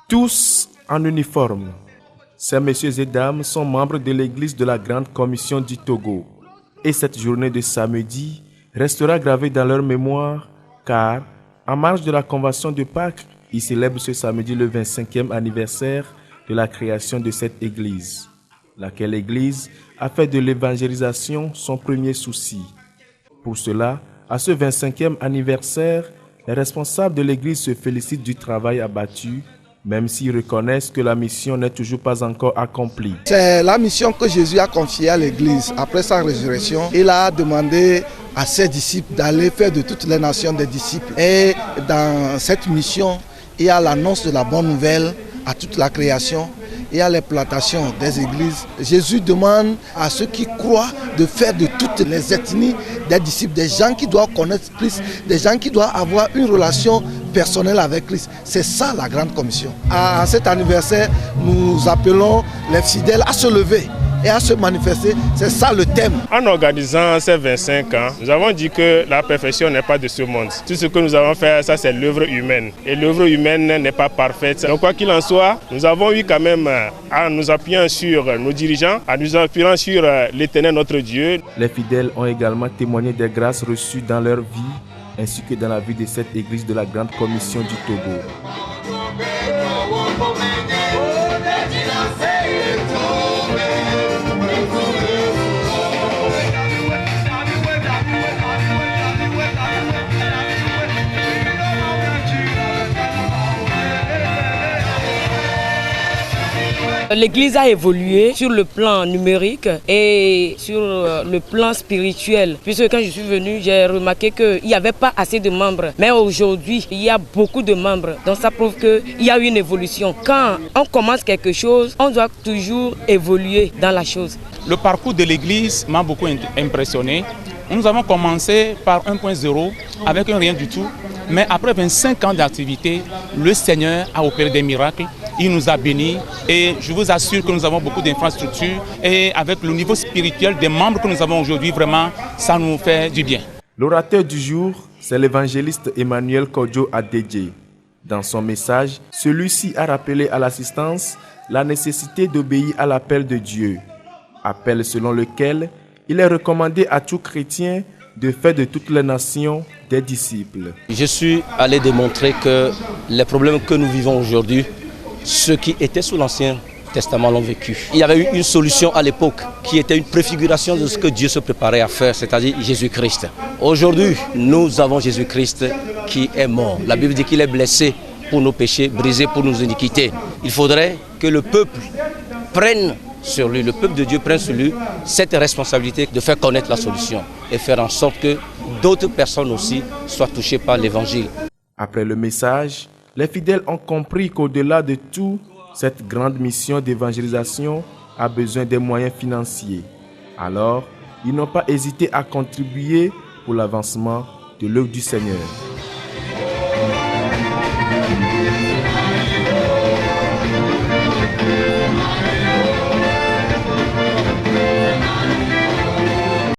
Tous en uniforme, ces messieurs et dames sont membres de l'église de la Grande Commission du Togo. Et cette journée de samedi restera gravée dans leur mémoire car, en marge de la convention de Pâques, ils célèbrent ce samedi le 25e anniversaire de la création de cette église, laquelle église a fait de l'évangélisation son premier souci. Pour cela, à ce 25e anniversaire, les responsables de l'église se félicitent du travail abattu, même s'ils reconnaissent que la mission n'est toujours pas encore accomplie. C'est la mission que Jésus a confiée à l'église. Après sa résurrection, il a demandé à ses disciples d'aller faire de toutes les nations des disciples. Et dans cette mission, il y a l'annonce de la bonne nouvelle à toute la création. Il y a les plantations des églises. Jésus demande à ceux qui croient de faire de toutes les ethnies des disciples, des gens qui doivent connaître Christ, des gens qui doivent avoir une relation personnelle avec Christ. C'est ça la grande commission. À cet anniversaire, nous appelons les fidèles à se lever et à se manifester. C'est ça le thème. En organisant ces 25 ans, nous avons dit que la perfection n'est pas de ce monde. Tout ce que nous avons fait, ça c'est l'œuvre humaine. Et l'œuvre humaine n'est pas parfaite. Donc quoi qu'il en soit, nous avons eu quand même, en nous appuyant sur nos dirigeants, en nous appuyant sur l'Éternel notre Dieu. Les fidèles ont également témoigné des grâces reçues dans leur vie, ainsi que dans la vie de cette église de la Grande Commission du Togo. L'église a évolué sur le plan numérique et sur le plan spirituel. Puisque quand je suis venu, j'ai remarqué qu'il n'y avait pas assez de membres. Mais aujourd'hui, il y a beaucoup de membres. Donc ça prouve qu'il y a une évolution. Quand on commence quelque chose, on doit toujours évoluer dans la chose. Le parcours de l'église m'a beaucoup impressionné. Nous avons commencé par 1.0 avec un rien du tout. Mais après 25 ans d'activité, le Seigneur a opéré des miracles. Il nous a bénis et je vous assure que nous avons beaucoup d'infrastructures et avec le niveau spirituel des membres que nous avons aujourd'hui, vraiment, ça nous fait du bien. L'orateur du jour, c'est l'évangéliste Emmanuel Kodjo Adedje. Dans son message, celui-ci a rappelé à l'assistance la nécessité d'obéir à l'appel de Dieu, appel selon lequel il est recommandé à tout chrétien de faire de toutes les nations des disciples. Je suis allé démontrer que les problèmes que nous vivons aujourd'hui, ceux qui étaient sous l'Ancien Testament l'ont vécu. Il y avait eu une solution à l'époque qui était une préfiguration de ce que Dieu se préparait à faire, c'est-à-dire Jésus-Christ. Aujourd'hui, nous avons Jésus-Christ qui est mort. La Bible dit qu'il est blessé pour nos péchés, brisé pour nos iniquités. Il faudrait que le peuple prenne sur lui, le peuple de Dieu prenne sur lui cette responsabilité de faire connaître la solution et faire en sorte que d'autres personnes aussi soient touchées par l'évangile. Après le message, les fidèles ont compris qu'au-delà de tout, cette grande mission d'évangélisation a besoin des moyens financiers. Alors, ils n'ont pas hésité à contribuer pour l'avancement de l'œuvre du Seigneur.